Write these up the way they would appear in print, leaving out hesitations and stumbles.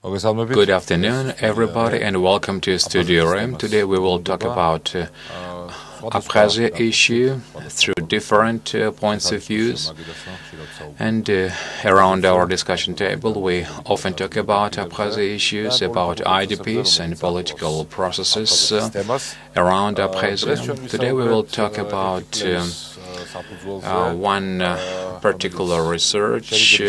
Good afternoon, everybody, and welcome to Studio Room. Today we will talk about Abkhazia issue through different points of views. And around our discussion table, we often talk about Abkhazia issues, about IDPs and political processes around Abkhazia. Today we will talk about one particular research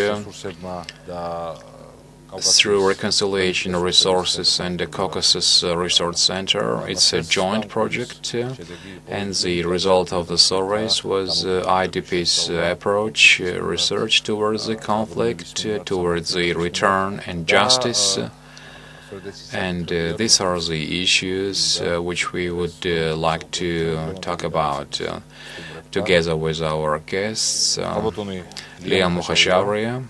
through Reconciliation Resources and the Caucasus Research Center. It's a joint project, and the result of the surveys was IDP's approach, research towards the conflict, towards the return and justice. And these are the issues which we would like to talk about together with our guests, Liana Mukhashavria,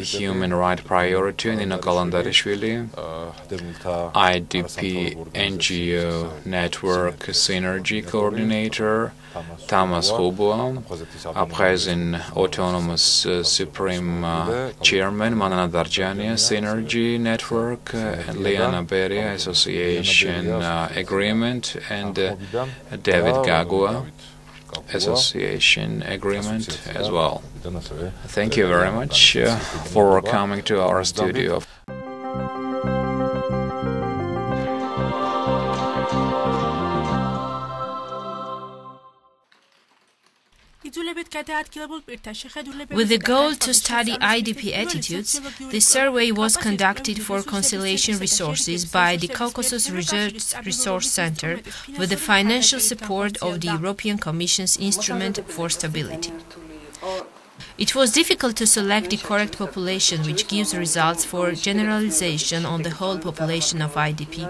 Human Rights Priority, Nino Kalandarishvili, IDP NGO Network Synergy Coordinator, Tamaz Khubua, Abkhazian Autonomous Supreme Chairman, Manana Darjania Synergy Network, Liana Beria Association Agreement, and David Gagua Association Agreement as well. Thank you very much for coming to our studio. With the goal to study IDP attitudes, the survey was conducted for Reconciliation Resources by the Caucasus Resource Center with the financial support of the European Commission's Instrument for Stability. It was difficult to select the correct population which gives results for generalization on the whole population of IDP.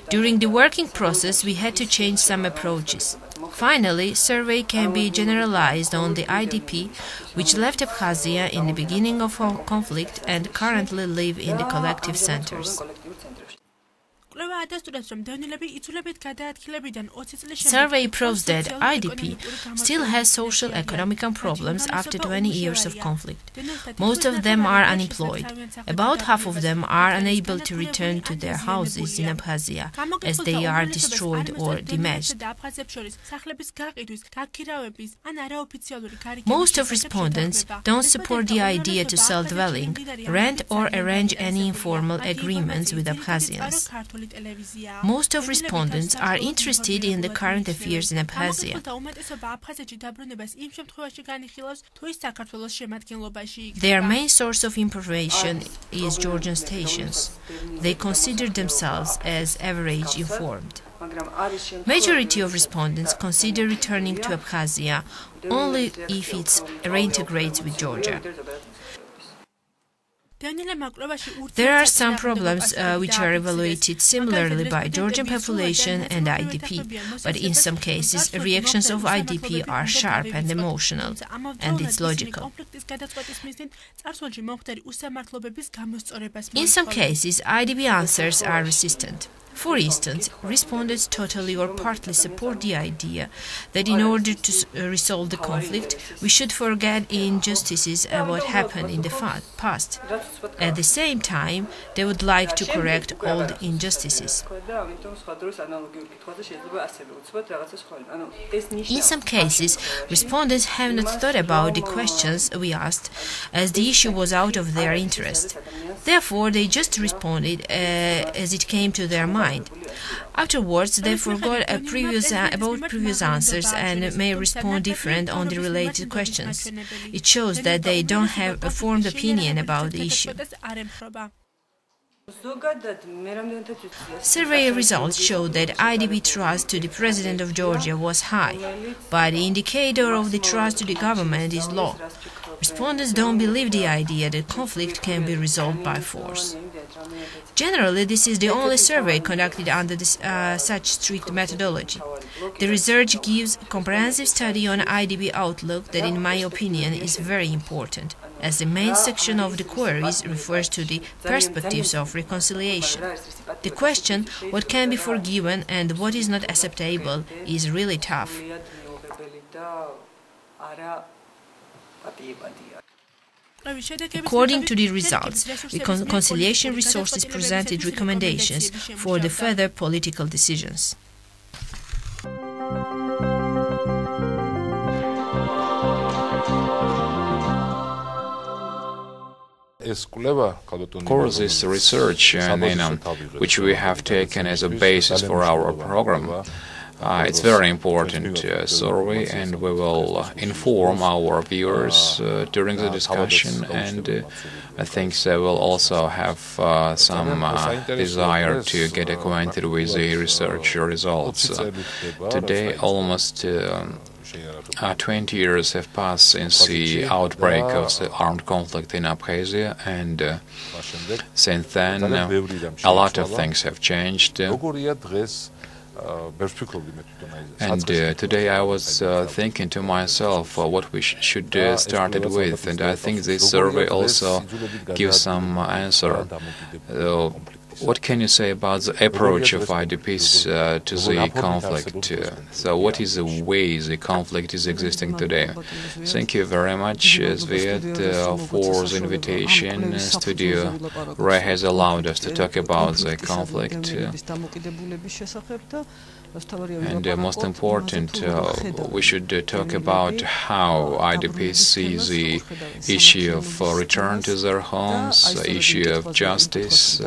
During the working process, we had to change some approaches. Finally, survey can be generalized on the IDP, which left Abkhazia in the beginning of our conflict and currently live in the collective centers. Survey proves that IDP still has social economic problems after 20 years of conflict. Most of them are unemployed. About half of them are unable to return to their houses in Abkhazia as they are destroyed or damaged. Most of respondents don't support the idea to sell dwelling, rent or arrange any informal agreements with Abkhazians. Most of respondents are interested in the current affairs in Abkhazia. Their main source of information is Georgian stations. They consider themselves as average informed. Majority of respondents consider returning to Abkhazia only if it reintegrates with Georgia. There are some problems which are evaluated similarly by Georgian population and IDP, but in some cases reactions of IDP are sharp and emotional, and it's logical. In some cases, IDP answers are resistant. For instance, respondents totally or partly support the idea that in order to resolve the conflict, we should forget injustices and what happened in the past. At the same time, they would like to correct old injustices. In some cases, respondents have not thought about the questions we asked, as the issue was out of their interest. Therefore, they just responded as it came to their mind. Afterwards, they forgot about previous answers and may respond different on the related questions. It shows that they don't have a formed opinion about the issue. Survey results show that IDP trust to the President of Georgia was high, but the indicator of the trust to the government is low. Respondents don't believe the idea that conflict can be resolved by force. Generally, this is the only survey conducted under such strict methodology. The research gives a comprehensive study on IDP outlook that, in my opinion, is very important, as the main section of the queries refers to the perspectives of reconciliation. The question, what can be forgiven and what is not acceptable, is really tough. According to the results, the conciliation resources presented recommendations for the further political decisions. Of course, this research, Nino, which we have taken as a basis for our program, it's very important survey, and we will inform our viewers during the discussion, and I think they will also have some desire to get acquainted with the research results. Today, almost 20 years have passed since the outbreak of the armed conflict in Abkhazia, and since then a lot of things have changed. And today I was thinking to myself what we should start it with, and I think this survey also gives some answer. What can you say about the approach of IDPs to the conflict? So what is the way the conflict is existing today? Thank you very much, Zviad, for the invitation. Studio Ray has allowed us to talk about the conflict. And most important, we should talk about how IDPs see the issue of return to their homes, the issue of justice,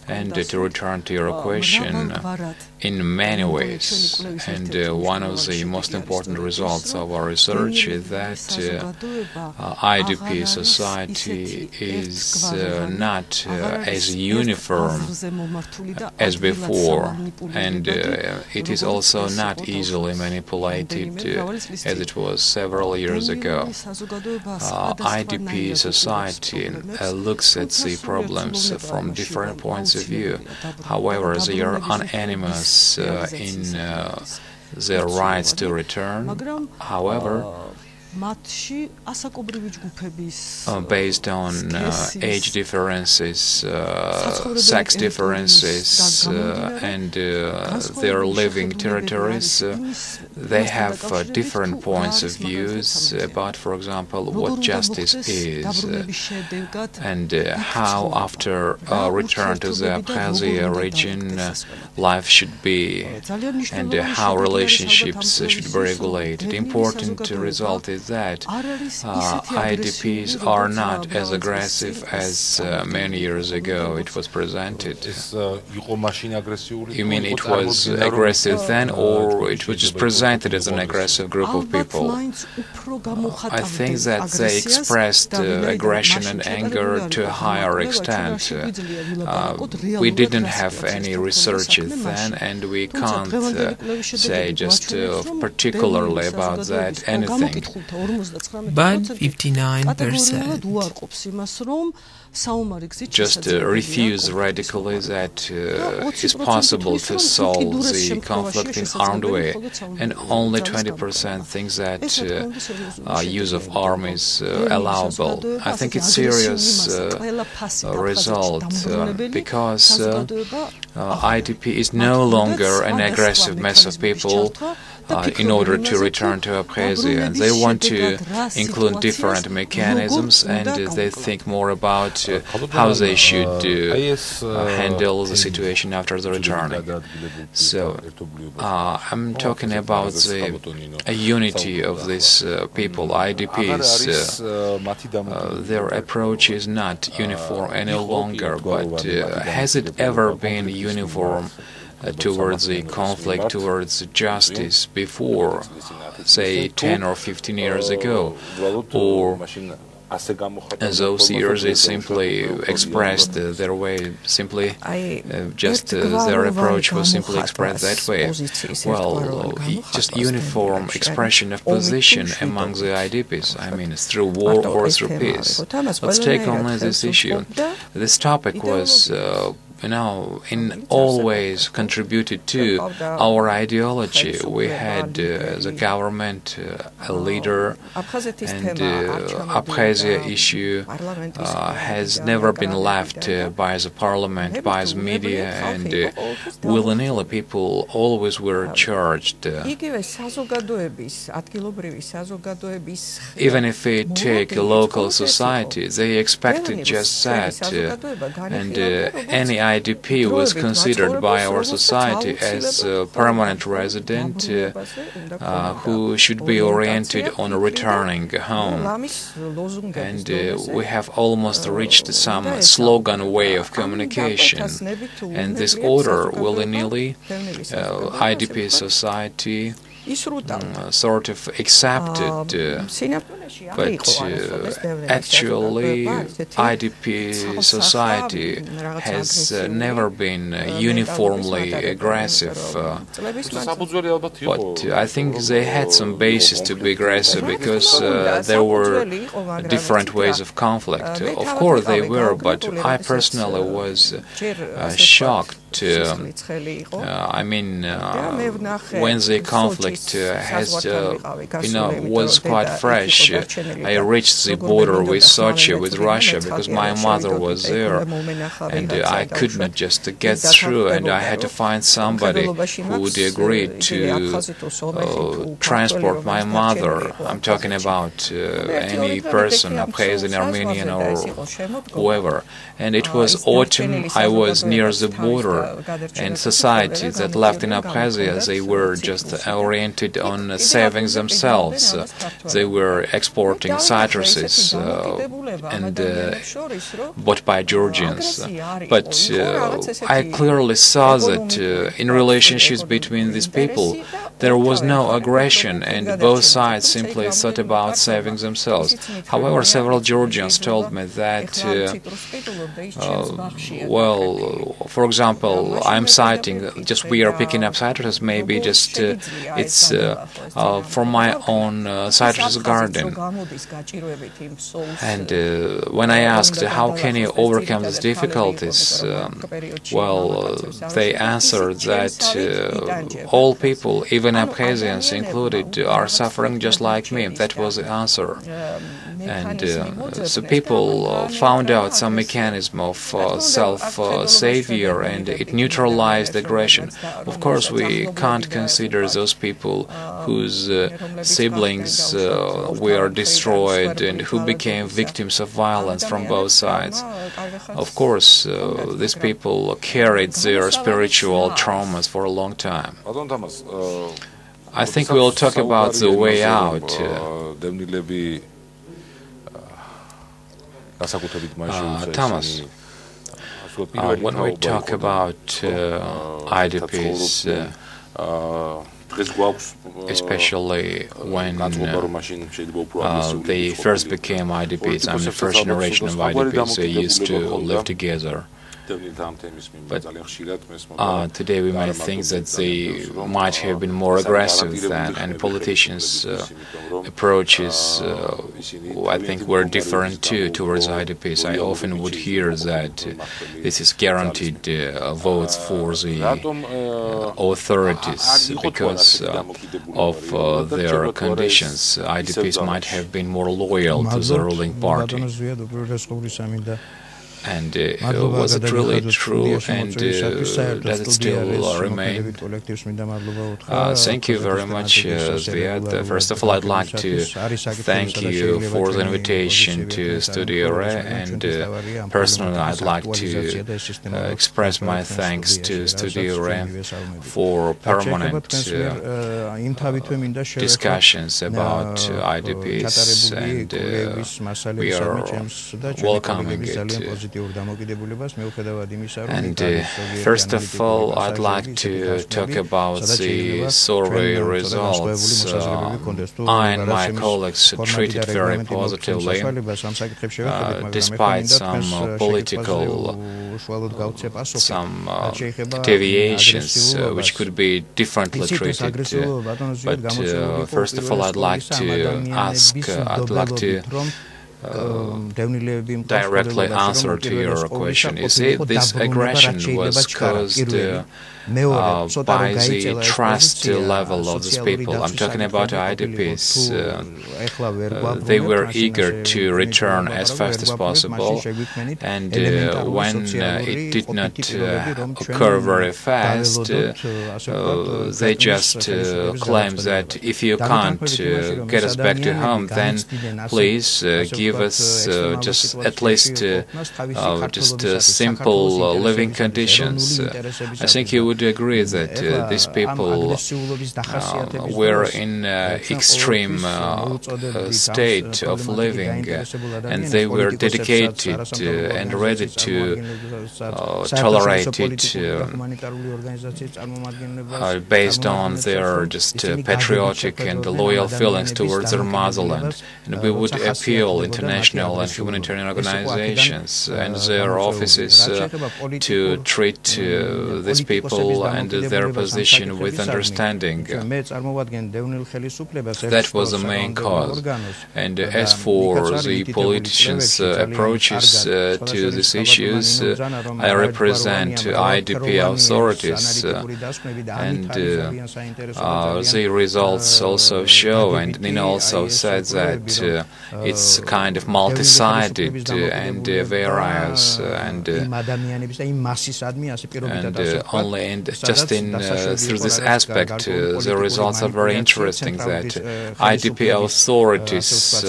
and to return to your question, in many ways. And one of the most important results of our research is that IDP society is not as uniform as before, and it is also not easily manipulated as it was several years ago. IDP society looks at the problems from different points of view. However, they are unanimous in their rights to return. However, based on age differences, sex differences, and their living territories, they have different points of views about, for example, what justice is, and how after return to the Abkhazia region life should be, and how relationships should be regulated. Important result is that IDPs are not as aggressive as many years ago it was presented. You mean it was aggressive then, or it was just presented as an aggressive group of people? I think that they expressed aggression and anger to a higher extent. We didn't have any research then, and we can't say just particularly about that anything. But 59%. Just refuse radically that it's possible to solve the conflict in armed way, and only 20% think that use of arms is allowable. I think it's serious result because IDP is no longer an aggressive mass of people in order to return to Abkhazia. They want to include different mechanisms, and they think more about how they should handle the situation after the return. So I'm talking about the unity of these people, IDPs. Their approach is not uniform any longer, but has it ever been uniform towards the conflict, towards justice before, say, 10 or 15 years ago? Or those years they simply expressed their way, simply their approach was simply expressed that way? Well, just uniform expression of position among the IDPs, I mean, through war or through peace. Let's take only this issue. This topic was in all ways contributed to our ideology. We had the government, a leader, and Abkhazia issue has never been left by the parliament, by the media, and willy-nilly people always were charged. Even if we take a local society, they expected just that, and any IDP was considered by our society as a permanent resident who should be oriented on returning home. And we have almost reached some slogan way of communication, and this order willy-nilly IDP society sort of accepted, but actually IDP society has never been uniformly aggressive, but I think they had some basis to be aggressive because there were different ways of conflict. Of course they were, but I personally was shocked. I mean, when the conflict was quite fresh. I reached the border with Sochi, with Russia, because my mother was there, and I could not just get through, and I had to find somebody who would agree to transport my mother. I'm talking about any person, Abkhazian, Armenian, or whoever. And it was autumn, I was near the border, and society that left in Abkhazia, they were just oriented on saving themselves. They were exporting citruses and bought by Georgians. But I clearly saw that in relationships between these people, there was no aggression, and both sides simply thought about saving themselves. However, several Georgians told me that, well, for example, I'm citing, just we are picking up citruses, maybe just it's from my own citrus garden. And when I asked how can you overcome these difficulties, well, they answered that all people, even Abkhazians included, are suffering just like me. That was the answer. And so people found out some mechanism of self-savior, and it neutralized aggression. Of course, we can't consider those people whose siblings were destroyed and who became victims of violence from both sides. Of course, these people carried their spiritual traumas for a long time. I think we'll talk about the way out. Tamaz, when we talk about IDPs, especially when they first became IDPs, I'm the first generation of IDPs, they used to live together. But today we might think that they might have been more aggressive than, and politicians' approaches, I think, were different too towards IDPs. I often would hear that this is guaranteed votes for the authorities because of their conditions. IDPs might have been more loyal to the ruling party. And was it really true, and does it still remain? Thank you very much, Zviad. First of all, I'd like to thank you for the invitation to Studio Re, and personally I'd like to express my thanks to Studio Re for permanent discussions about IDPs, and we are welcoming it. And first of all, I'd like to talk about the survey results. I and my colleagues treated very positively, despite some political deviations which could be differently treated. But first of all, I'd like to directly answer to your question. You see, this aggression was caused by the trust level of these people. I'm talking about IDPs. They were eager to return as fast as possible, and when it did not occur very fast, they just claimed that if you can't get us back to home, then please give us just at least just simple living conditions. I think you would agree that these people were in extreme state of living, and they were dedicated and ready to tolerate it based on their just patriotic and loyal feelings towards their motherland. And we would appeal international and humanitarian organizations and their offices to treat these people and their position with understanding. That was the main cause. And as for the politicians' approaches to these issues, I represent IDP authorities, and the results also show, and Nino also said that it's kind of multi-sided and various, and only just in through this aspect, the results are very interesting. That IDP authorities'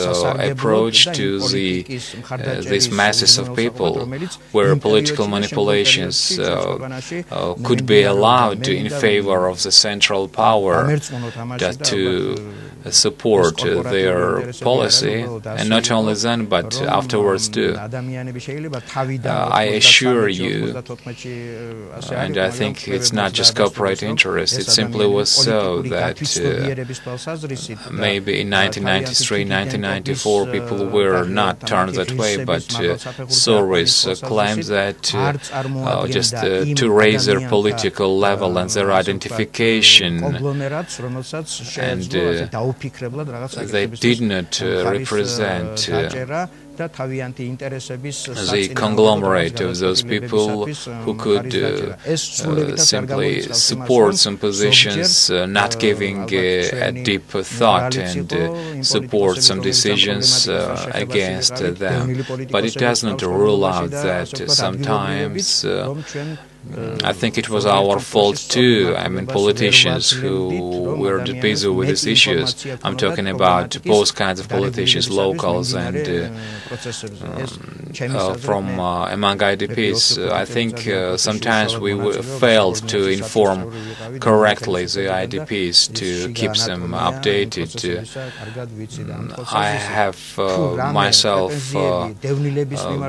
approach to these masses of people, where political manipulations could be allowed in favor of the central power, just to support their policy, and not only then, but afterwards too. I assure you, and I think it's not just corporate interest, it simply was so that maybe in 1993, 1994 people were not turned that way, but stories claim that just to raise their political level and their identification, and they did not represent the conglomerate of those people who could simply support some positions, not giving a deep thought, and support some decisions against them. But it does not rule out that sometimes I think it was our fault too. I mean, politicians who were busy with these issues. I'm talking about both kinds of politicians, locals and from among IDPs. I think sometimes we failed to inform correctly the IDPs to keep them updated. I have myself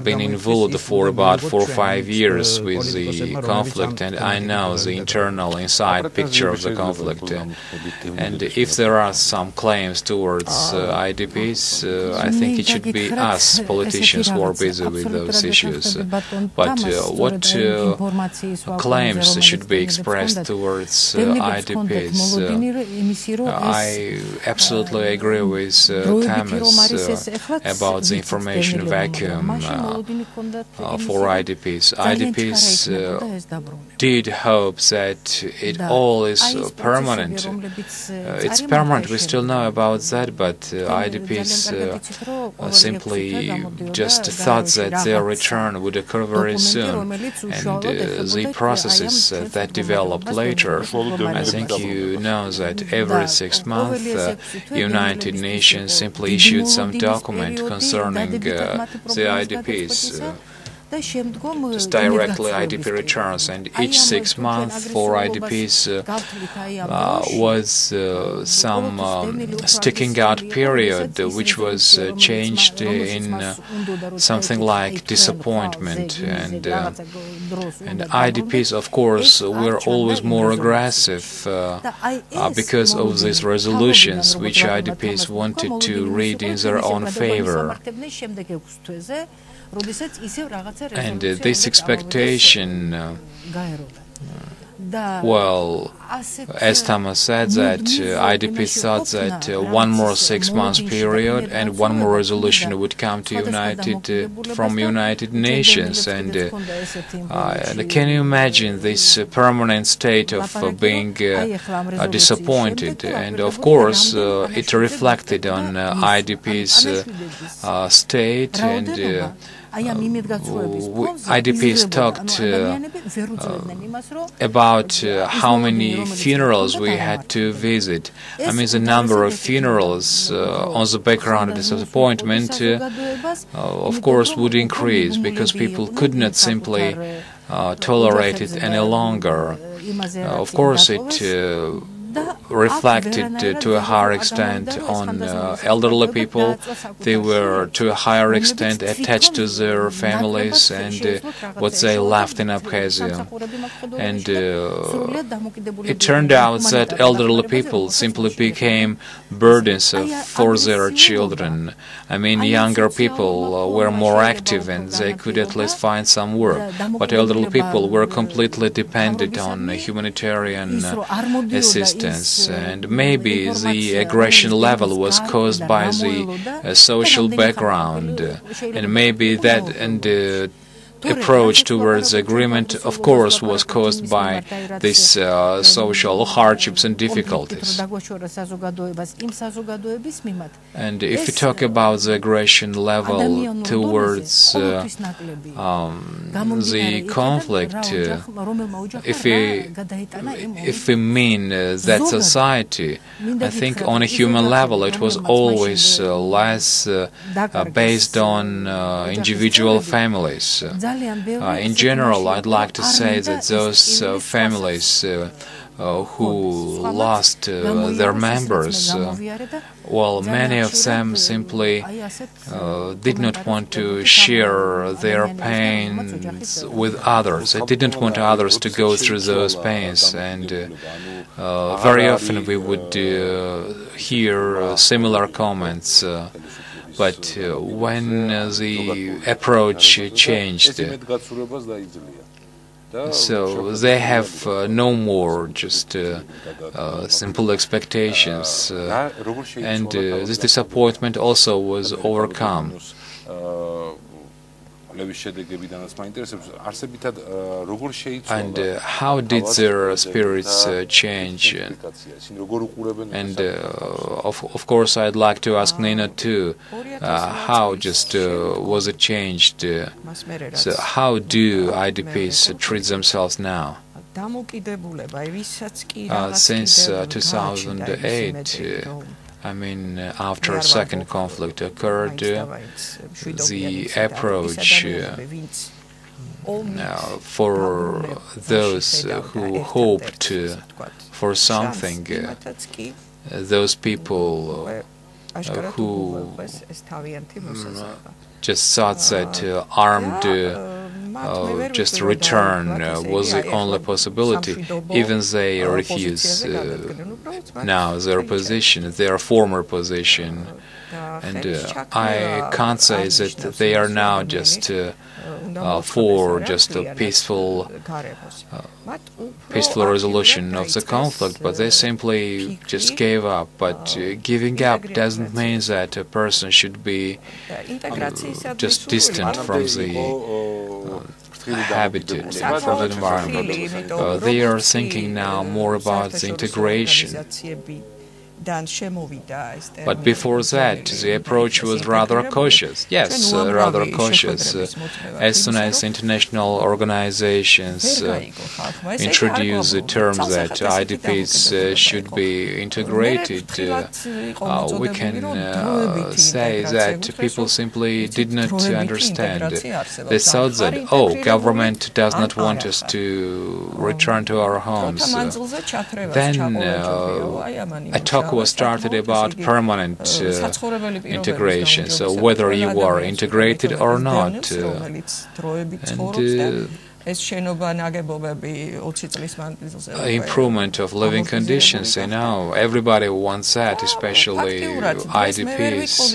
been involved for about 4 or 5 years with the conflict, and I know the internal inside picture of the conflict. And if there are some claims towards IDPs, I think it should be us politicians who are busy with those issues. But what claims should be expressed towards IDPs? I absolutely agree with Tamaz about the information vacuum for IDPs. IDPs did hope that it all is permanent. It's permanent, we still know about that, but IDPs simply just thought that their return would occur very soon, and the processes that developed later. I think you know that every 6 months United Nations simply issued some document concerning the IDPs. Just directly IDP returns, and each 6 months for IDPs was some sticking out period, which was changed in something like disappointment, and IDPs, of course, were always more aggressive because of these resolutions which IDPs wanted to read in their own favor. And this expectation Well, as Tamaz said, that IDP thought that one more 6 months period and one more resolution would come to from United Nations. And can you imagine this permanent state of being disappointed? And of course, it reflected on IDP's state, and IDPs talked about how many funerals we had to visit. I mean, the number of funerals on the background of disappointment, of course, would increase because people could not simply tolerate it any longer. Of course, it reflected to a higher extent on elderly people. They were to a higher extent attached to their families and what they left in Abkhazia. And it turned out that elderly people simply became burdens for their children. I mean, younger people were more active and they could at least find some work, but elderly people were completely dependent on humanitarian assistance. And maybe the aggression level was caused by the social background, and maybe that approach towards agreement, of course, was caused by these social hardships and difficulties. And if we talk about the aggression level towards the conflict, if we mean that society, I think on a human level it was always less based on individual families. In general, I'd like to say that those families who lost their members, well, many of them simply did not want to share their pains with others. They didn't want others to go through those pains, and very often we would hear similar comments. But when the approach changed, so they have no more just simple expectations, and this disappointment also was overcome. And how did their spirits change? And of course, I'd like to ask Nino too, how just was it changed? So how do IDPs treat themselves now? Since 2008, I mean, after a second conflict occurred, the approach for those who hoped for something, those people who just thought that armed just return was the only possibility, even they refuse now their position, their former position. And I can't say that they are now just for just a peaceful resolution of the conflict, but they simply just gave up. But giving up doesn't mean that a person should be just distant from the habitat, from the environment. They are thinking now more about the integration. But before that, the approach was rather cautious. Yes, rather cautious. As soon as international organizations introduce the term that IDPs should be integrated, we can say that people simply did not understand. They thought that, oh, government does not want us to return to our homes. Then a talk was started about permanent integration, so whether you are integrated or not. And improvement of living conditions, you know, everybody wants that, especially IDPs.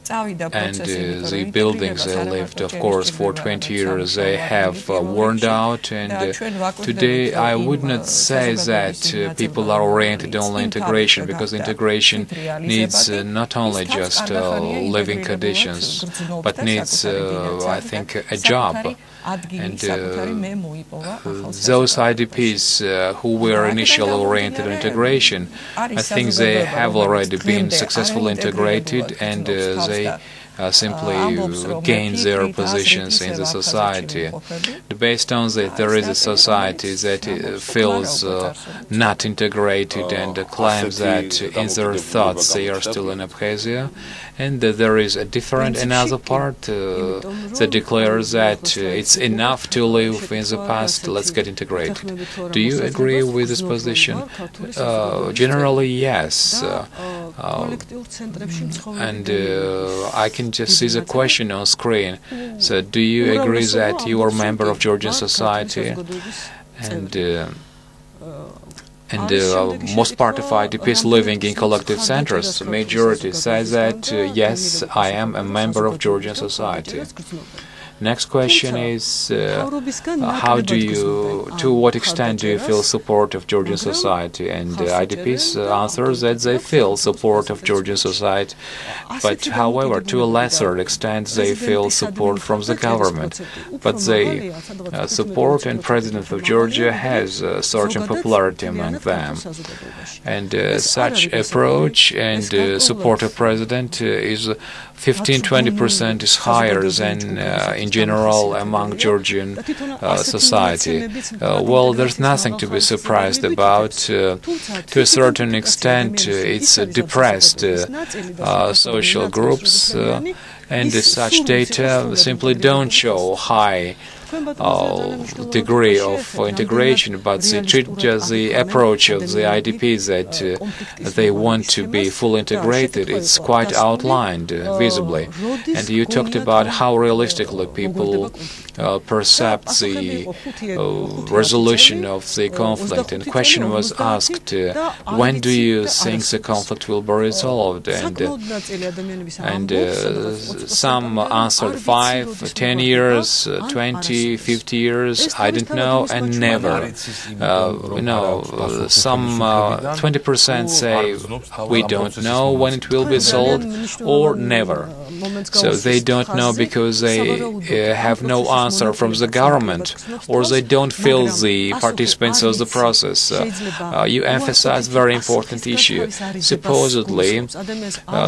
And the buildings they lived, of course, for 20 years, they have worn out. And today, I would not say that people are oriented only integration, because integration needs not only just living conditions, but needs, I think, a job. And those IDPs who were initially oriented on integration, I think they have already been successfully integrated, and they simply gain their positions in the society. Based on that, there is a society that feels not integrated and claims that in their thoughts they are still in Abkhazia, and there is a different another part that declares that it's enough to live in the past, let's get integrated. Do you agree with this position? Generally, yes. And I can just see the question on screen. So, do you agree that you are a member of Georgian society? And most part of IDPs living in collective centers, the majority says that yes, I am a member of Georgian society. Next question is, to what extent do you feel support of Georgian society? And IDPs answer that they feel support of Georgian society, but however, to a lesser extent, they feel support from the government. But they support, and President of Georgia has a certain popularity among them. And such approach and support of President is 15–20% is higher than in general among Georgian society. Well, there's nothing to be surprised about. To a certain extent, it's depressed social groups, and such data simply don't show high degree of integration, but just the approach of the IDPs that they want to be fully integrated, it's quite outlined visibly. And you talked about how realistically people perceive the resolution of the conflict, and the question was asked, when do you think the conflict will be resolved? And some answered 5, 10 years, 20, 50 years, I don't know, and never. Some 20% say we don't know when it will be sold, or never. So they don't know because they have no answer from the government, or they don't feel the participants of the process. You emphasize very important issue. Supposedly,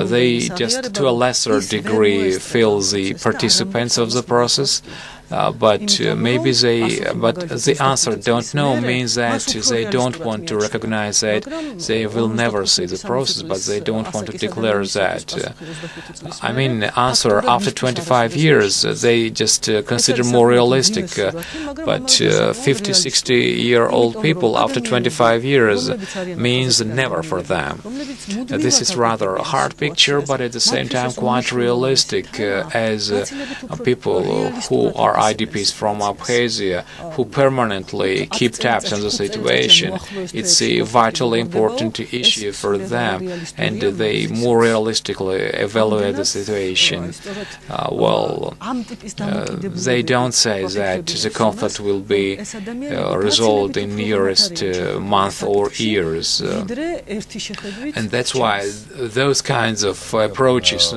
they just to a lesser degree feel the participants of the process. But the answer "don't know" means that they don't want to recognize that they will never see the process, but they don't want to declare that. I mean, answer after 25 years, they just consider more realistic. But 50, 60-year-old people after 25 years means never for them. This is rather a hard picture, but at the same time quite realistic, as people who are IDPs from Abkhazia, who permanently keep tabs on the situation. It's a vitally important issue for them, and they more realistically evaluate the situation. They don't say that the conflict will be resolved in nearest month or years. And that's why those kinds of approaches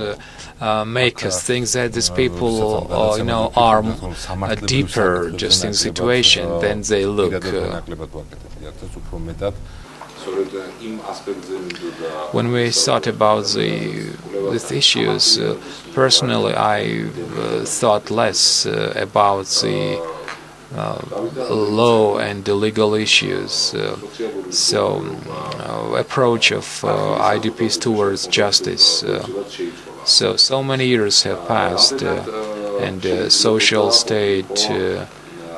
make us think that these people, are deeper just in the situation than they look. When we thought about these issues, personally, I thought less about the law and the legal issues. Approach of IDPs towards justice. So many years have passed, and social state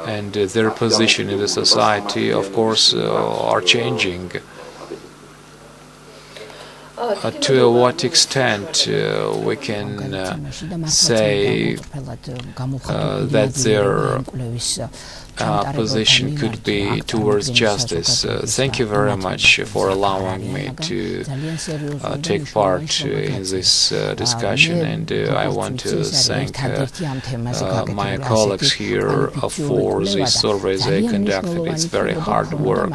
and their position in the society, of course, are changing. to what extent we can say that their position could be towards justice. Thank you very much for allowing me to take part in this discussion, and I want to thank my colleagues here for the surveys they conducted. It's very hard work.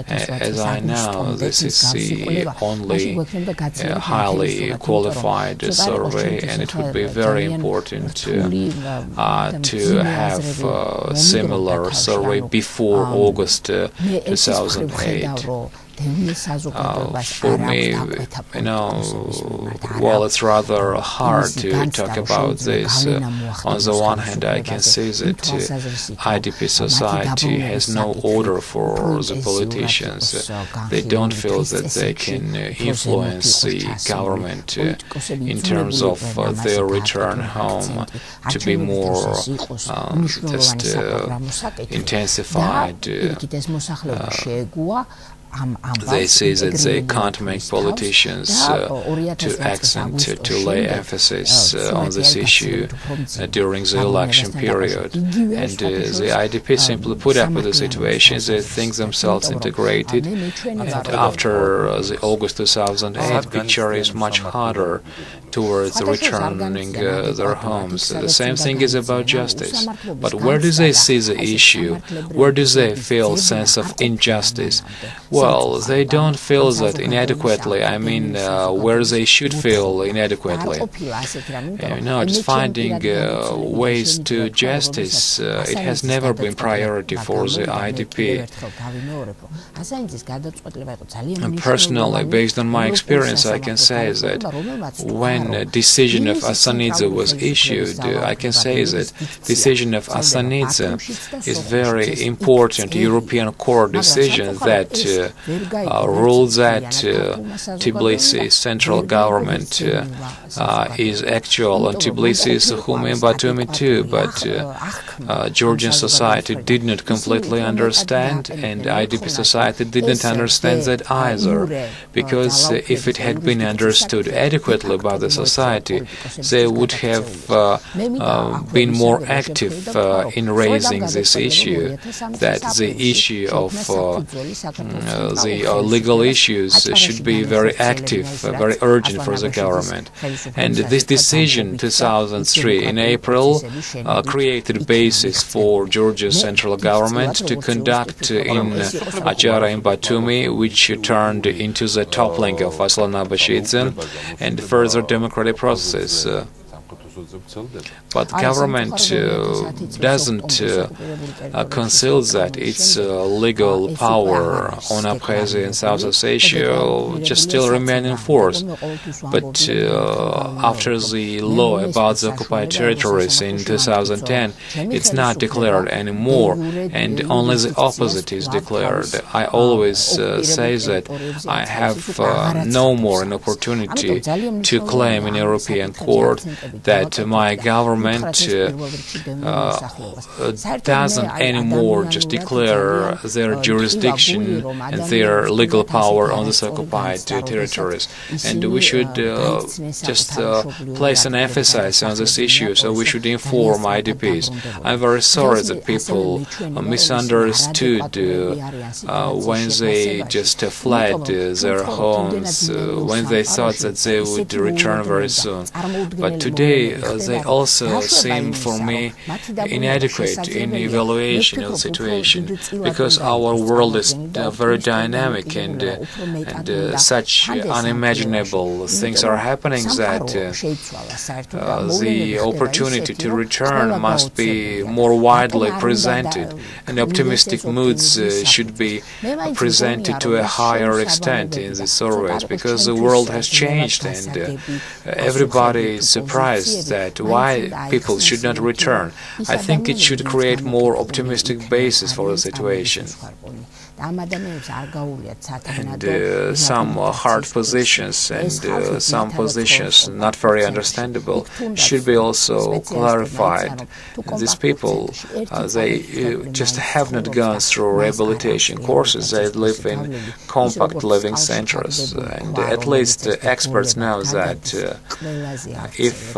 As I know, this is the only highly qualified survey, and it would be very important to have similar survey before August 2008. For me, well, it's rather hard to talk about this. On the one hand, I can say that IDP society has no order for the politicians. They don't feel that they can influence the government in terms of their return home to be more just intensified. They say that they can't make politicians to lay emphasis on this issue during the election period. And the IDP simply put up with the situation. They think themselves integrated. And after the August 2008 picture is much harder towards returning their homes. The same thing is about justice. But where do they see the issue? Where do they feel sense of injustice? Well, they don't feel that inadequately. I mean, where they should feel inadequately. Just finding ways to justice, it has never been priority for the IDP. And personally, based on my experience, I can say that when a decision of Asanidze was issued, I can say that decision of Asanidze is very important European court decision that ruled that Tbilisi central government is actual, and Tbilisi is Sukhumi and Batumi too, but Georgian society did not completely understand, and IDP society didn't understand that either, because if it had been understood adequately by the society, they would have been more active in raising this issue, that the issue of the legal issues should be very active, very urgent for the government. And this decision, 2003, in April, created basis for Georgia's central government to conduct in Achara and Batumi, which turned into the toppling of Aslan Abashidze and further democratic processes. But the government doesn't conceal that its legal power on Abkhazia and South Ossetia just still remain in force. But after the law about the occupied territories in 2010, it's not declared anymore, and only the opposite is declared. I always say that I have no more an opportunity to claim in European court that my government doesn't anymore just declare their jurisdiction and their legal power on these occupied territories. And we should just place an emphasis on this issue, so we should inform IDPs. I'm very sorry that people misunderstood when they just fled their homes, when they thought that they would return very soon. But today they also seem for me inadequate in evaluation of the situation, because our world is very dynamic and such unimaginable things are happening that the opportunity to return must be more widely presented, and optimistic moods should be presented to a higher extent in the surveys, because the world has changed and everybody is surprised that why people should not return. I think it should create more optimistic basis for the situation. and some hard positions and some positions not very understandable should be also clarified. These people, they just have not gone through rehabilitation courses. They live in compact living centers, and at least experts know that if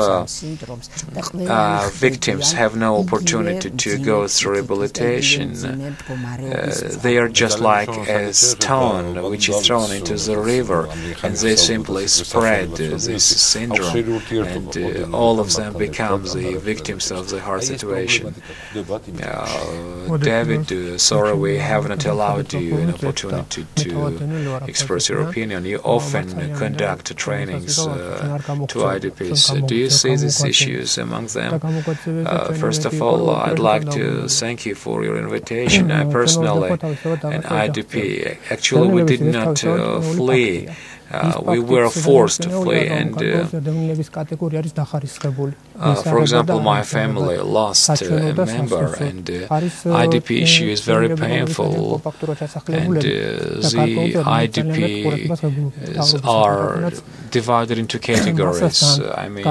victims have no opportunity to go through rehabilitation, they are just like a stone which is thrown into the river, and they simply spread this syndrome, and all of them become the victims of the hard situation. David, sorry we have not allowed you an opportunity to express your opinion. You often conduct trainings to IDPs. Do you see these issues among them? First of all, I'd like to thank you for your invitation. I personally, an IDP, actually we did not flee. We were forced to flee, and for example, my family lost a member, and IDP issue is very painful, and the IDPs are divided into categories. I mean,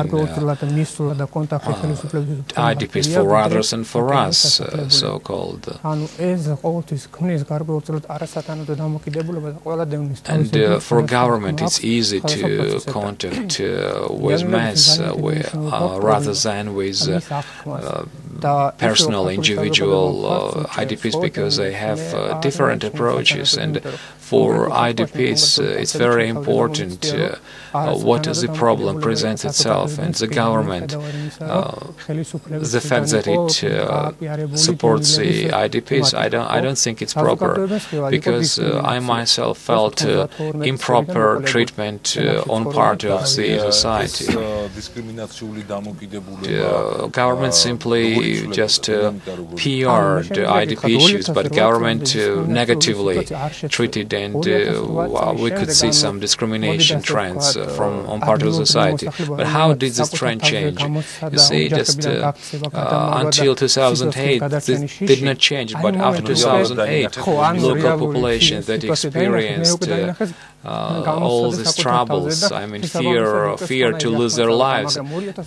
IDPs for others and for us, so-called. And for government, it's easy to contact with mass rather than with personal, individual IDPs, because they have different approaches. And for IDPs, it's very important what the problem presents itself, and the government, the fact that it supports the IDPs, I don't think it's proper, because I myself felt improper treatment on part of the society. The government simply just PR'd IDP issues, but government negatively treated, and we could see some discrimination trends on part of society. But how did this trend change? You see, just until 2008, this did not change, but after 2008, local populations that experienced all these troubles, I mean, fear to lose their lives,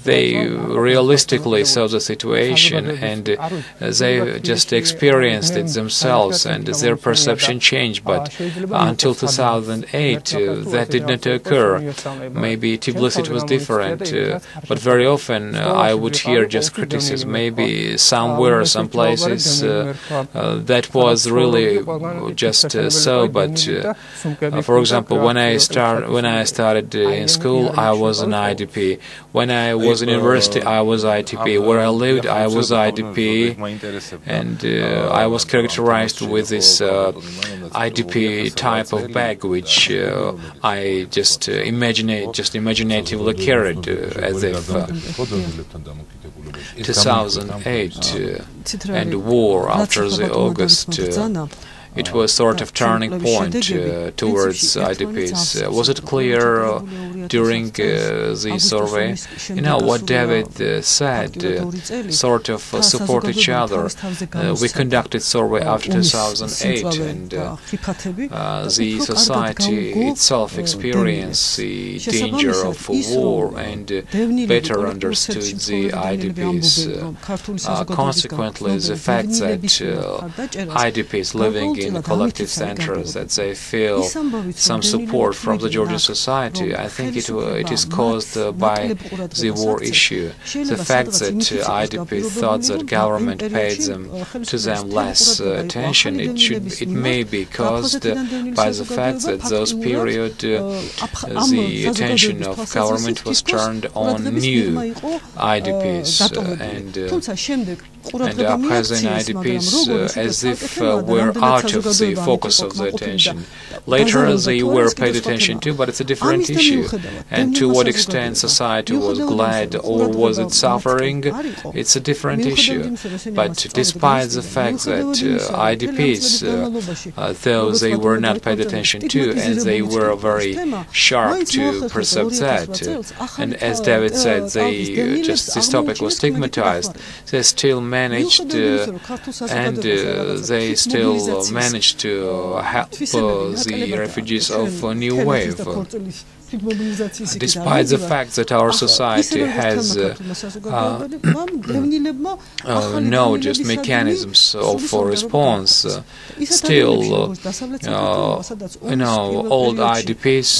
they realistically saw the situation, and they just experienced it themselves, and their perception changed. But until 2008, that did not occur. Maybe Tbilisi was different, but very often I would hear just criticism. Maybe somewhere, some places, that was really just so. But for example, when I started in school, I was an IDP. When I was in university, I was IDP. Where I lived, I was IDP, and I was characterized with this IDP type of bag, which I just imaginatively carried, as if 2008 and war after the August. It was sort of turning point towards IDPs. Was it clear during the survey? You know, what David said, sort of support each other. We conducted survey after 2008, and the society itself experienced the danger of war and better understood the IDPs. Consequently, the fact that IDPs living in collective centers, that they feel some support from the Georgian society, I think it is caused by the war issue. The fact that IDP thought that government paid them less attention, it may be caused by the fact that those period the attention of government was turned on new IDPs, and Abkhazian IDPs as if were out of the focus of the attention. Later they were paid attention to, but it's a different issue. And to what extent society was glad or was it suffering, it's a different issue. But despite the fact that IDPs, though they were not paid attention to, and they were very sharp to perceive that, and as David said, this topic was stigmatized, they still managed and they still managed to help the refugees of a new wave. Despite the fact that our society has no just mechanisms for response, still, old IDPs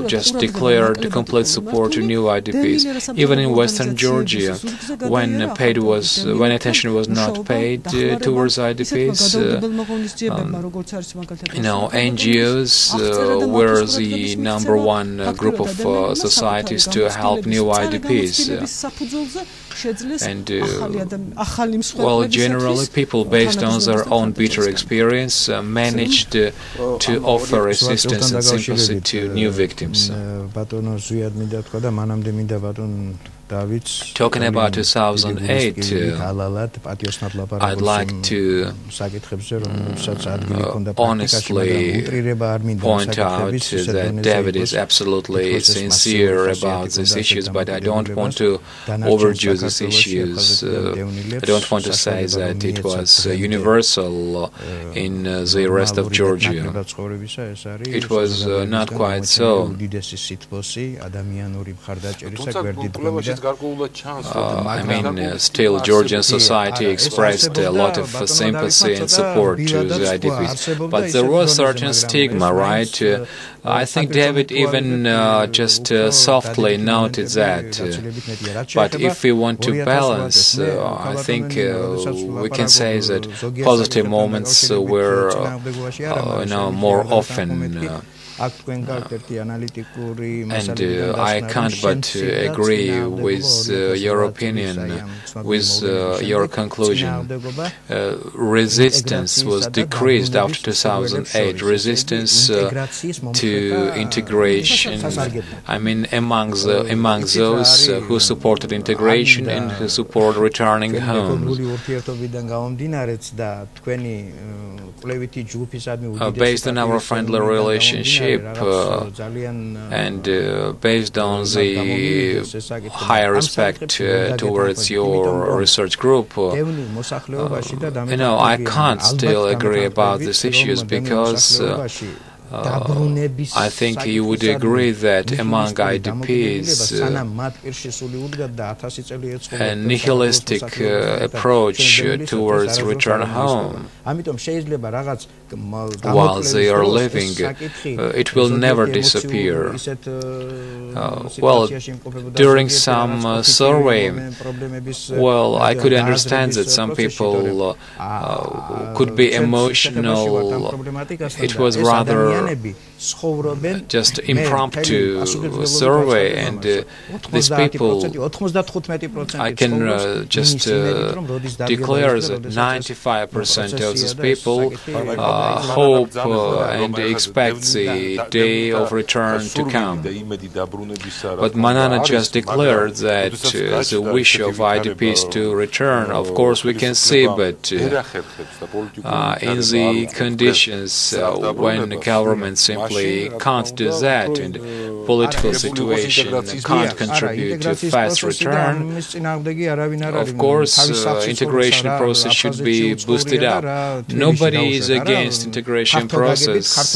just declared complete support to new IDPs. Even in Western Georgia, when attention was not paid towards IDPs, NGOs were the number one group of societies to help new IDPs. And, well, generally people, based on their own bitter experience, managed to offer assistance and sympathy to new victims. Talking about 2008, I'd like to honestly point out that David is absolutely sincere about these issues, but I don't want to overdo these issues. I don't want to say that it was universal in the rest of Georgia. It was not quite so. Still Georgian society expressed a lot of sympathy and support to the IDPs, but there was certain stigma, right? I think David even just softly noted that. But if we want to balance, I think we can say that positive moments were more often. And I can't but agree with your opinion, with your conclusion. Resistance was decreased after 2008. Resistance to integration. I mean, among those who supported integration and who support returning home. Based on our friendly relationship and based on the high respect towards your research group, I can't still agree about these issues because I think you would agree that among IDPs, a nihilistic approach towards return home while they are living, it will never disappear. Well, during some survey, well, I could understand that some people could be emotional. It was rather just impromptu survey, and these people, I can just declare that 95% of these people hope and expect the day of return to come. But Manana just declared that the wish of IDPs to return, of course we can see, but in the conditions when the government simply can't do that, and political situation can't contribute to fast return, of course integration process should be boosted up. Nobody is against integration process.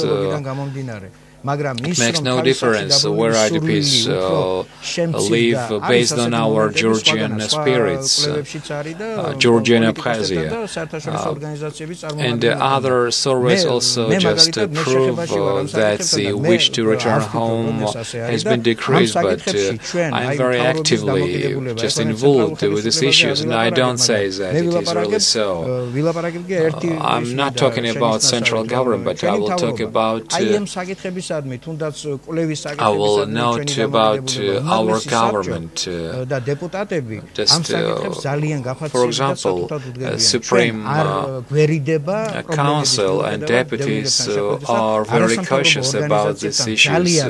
It makes no difference where IDPs live based on our Georgian spirits, Georgian Abkhazia. And other surveys also just prove that the wish to return home has been decreased, but I'm very actively just involved with these issues, and I don't say that it is really so. I'm not talking about central government, but I will talk about I will note about our government. Just, for example, Supreme Council and deputies are very cautious about these issues.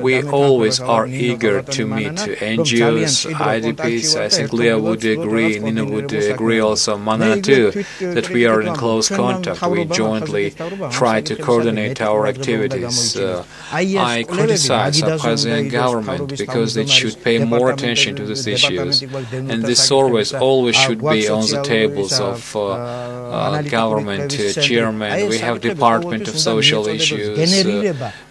We always are eager to meet NGOs, IDPs. I think Leah would agree, Nino would agree also, Manana too, that we are in close contact. We jointly try to coordinate our our activities. I criticize Abkhazian government because it should pay more attention to these issues, and this always should be on the tables of government chairman. We have Department of Social Issues,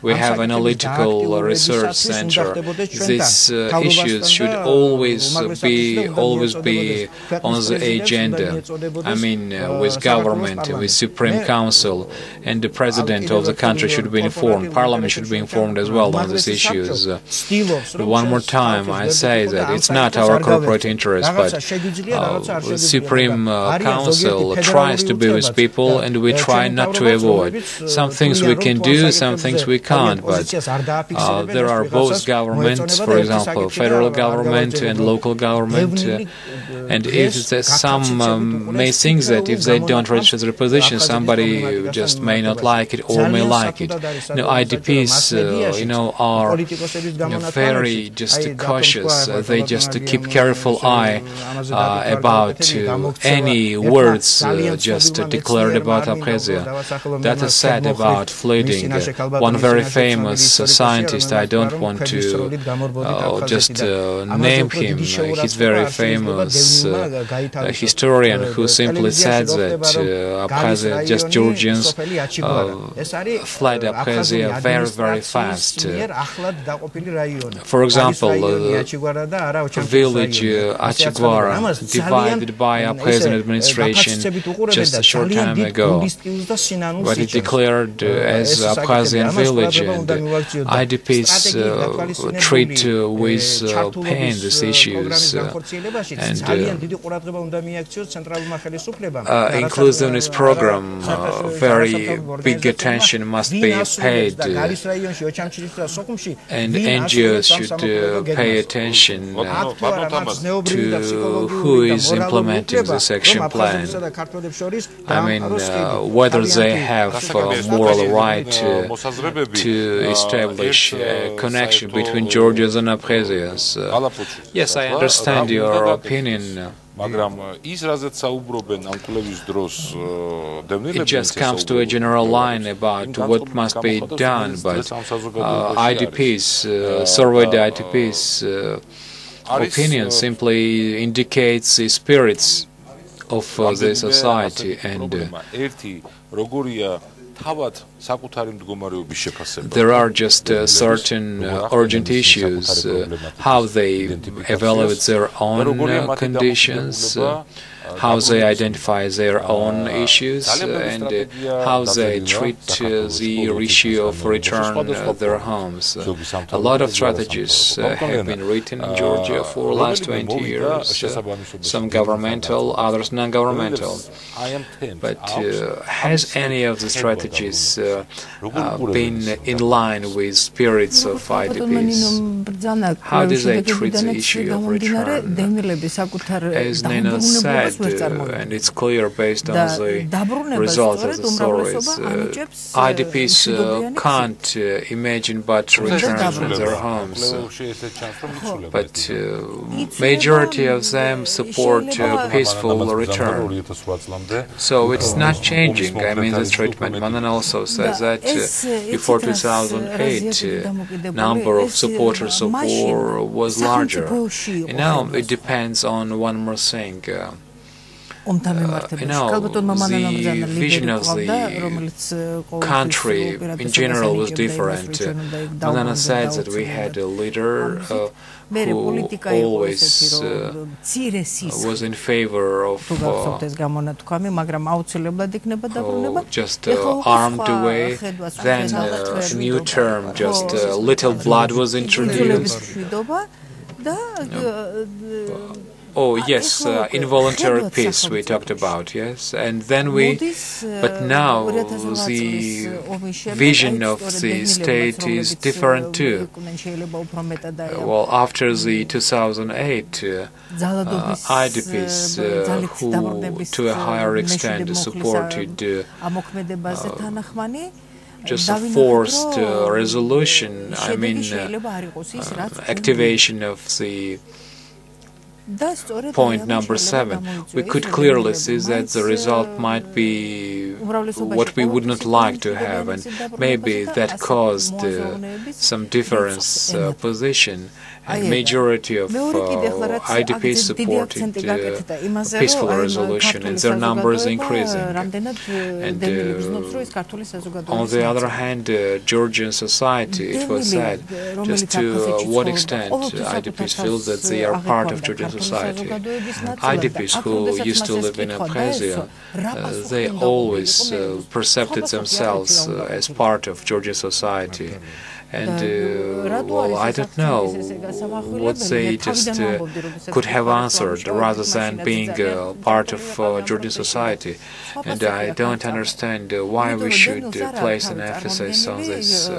we have Analytical Research Center. These issues should always be on the agenda. I mean, with government, with Supreme Council, and the President of the country should be informed. Parliament should be informed as well on these issues. One more time, I say that it's not our corporate interest, but the Supreme Council tries to be with people, and we try not to avoid. Some things we can do, some things we can't, but there are both governments, for example, federal government and local government, and if some may think that if they don't register their position, somebody just may not like it or may like it. IDPs, are very just cautious. They just keep careful eye about any words just declared about Abkhazia. That is said about flooding. One very famous scientist, I don't want to just name him, he's very famous historian who simply said that Abkhazia, just Georgians, fled Abkhazia very, very fast. For example, village Achigwara, divided by Abkhazian administration just a short time ago, but it declared as Abkhazian village, and IDPs treat with pain these issues, and inclusiveness program, very big attention must be paid, and NGOs should pay attention to who is implementing this action plan. I mean, whether they have moral right to establish a connection between Georgians and Abkhazians. Yes, I understand your opinion. It just comes to a general line about what must be done, but IDPs, surveyed IDPs, opinion simply indicates the spirits of the society, and there are just certain urgent issues, how they evaluate their own conditions, how they identify their own issues, and how they treat the issue of return their homes. A lot of strategies have been written in Georgia for the last 20 years, some governmental, others non-governmental. But has any of the strategies been in line with spirits of IDPs? How do they treat the issue of return? As Nino said, and it's clear based on the results of the surveys, IDPs can't imagine but return to their homes. But majority of them support peaceful return. So it's not changing. I mean, the treatment. Manana also says that before 2008, number of supporters of war was larger. Now it depends on one more thing. The vision of the country in general was different. Manana said that we had a leader who always was in favor of just armed away. Then a new term, just little blood was introduced. Oh yes, involuntary peace we talked about, yes, and then but now the vision of the state is different too. Well, after the 2008 IDPs who to a higher extent supported just a forced resolution, I mean activation of the point number 7, we could clearly see that the result might be what we would not like to have, and maybe that caused some difference position. And majority of IDPs supported peaceful resolution, and their numbers increasing. And on the other hand, Georgian society, it was said, just to what extent IDPs feel that they are part of Georgian society. IDPs who used to live in Abkhazia, they always perceived themselves as part of Georgian society. And, well, I don't know what they just could have answered rather than being part of Georgian society. And I don't understand why we should place an emphasis on this,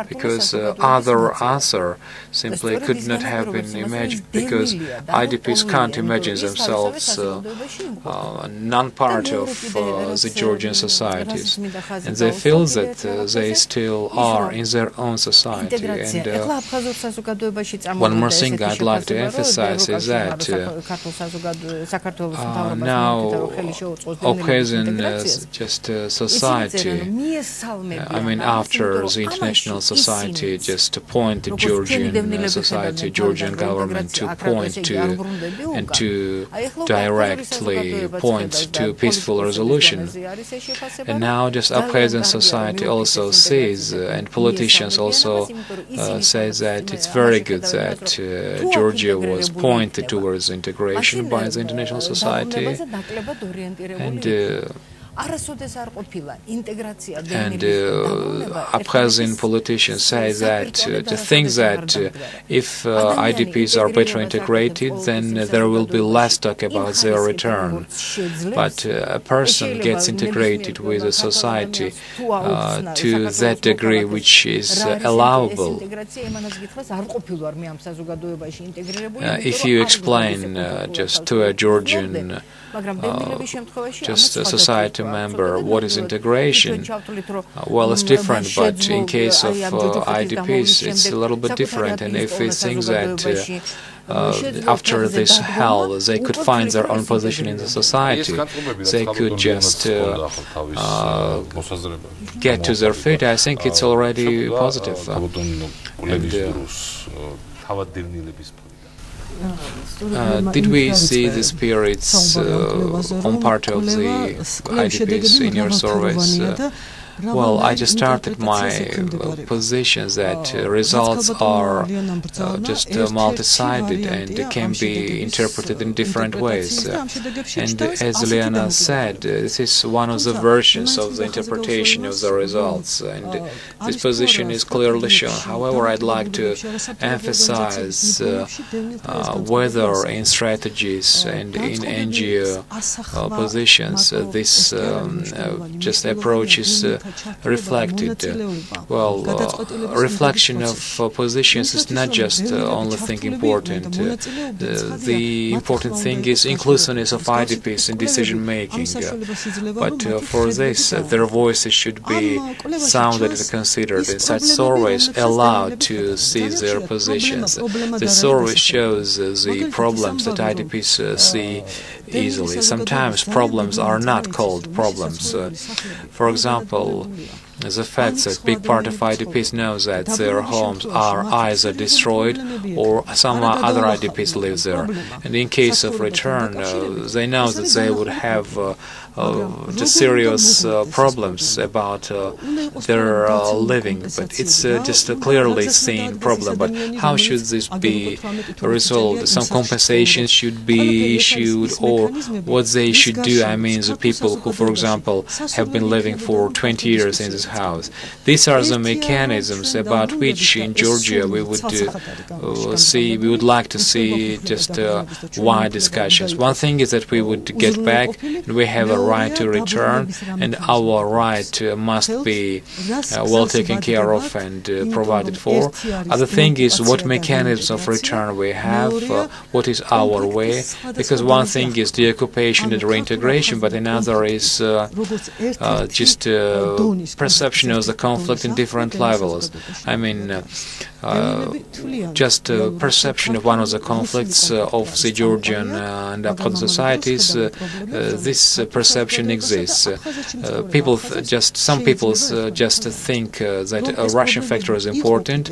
because other answer simply could not have been imagined, because IDPs can't imagine themselves non-part of the Georgian societies, and they feel that they still are in their own society. And one more thing I'd like to emphasize is that now Abkhazian society, I mean, after the international society just appointed Georgian society, Georgian government to point to and to directly point to peaceful resolution, and now just Abkhazian society also sees, and politicians also say that it's very good that Georgia was pointed towards integration by the international society, and Abkhazian politicians say that to think that if IDPs are better integrated, then there will be less talk about their return. But a person gets integrated with a society to that degree which is allowable. If you explain just to a Georgian just a society member what is integration, well, it's different, but in case of IDPs it's a little bit different. And if we think that after this hell they could find their own position in the society, they could just get to their feet, I think it's already positive. Did we see the spirits on part of the IDPs in your surveys? Well, I just started my positions that results are just multi-sided and can be interpreted in different ways. And as Liana said, this is one of the versions of the interpretation of the results, and this position is clearly shown. However, I'd like to emphasize whether in strategies and in NGO positions this just approach is reflected. Well, reflection of positions is not just only thing important. The important thing is inclusiveness of IDPs in decision making. But for this, their voices should be sounded and considered, and such surveys allowed to see their positions. The survey shows the problems that IDPs see easily. Sometimes problems are not called problems. For example, the fact that big part of IDPs know that their homes are either destroyed or some other IDPs live there. And in case of return, they know that they would have just serious problems about their living. But it's just a clearly seen problem. But how should this be resolved? Some compensation should be issued, or what they should do. I mean, the people who, for example, have been living for 20 years in this house. These are the mechanisms about which in Georgia we would we would like to see just wide discussions. One thing is that we would get back and we have a right to return, and our right must be well taken care of and provided for. Other thing is what mechanisms of return we have, what is our way, because one thing is the occupation and reintegration, but another is just perception of the conflict in different levels. I mean, just perception of one of the conflicts of the Georgian and Abkhaz societies. This perception exists. Some people just think that a Russian factor is important,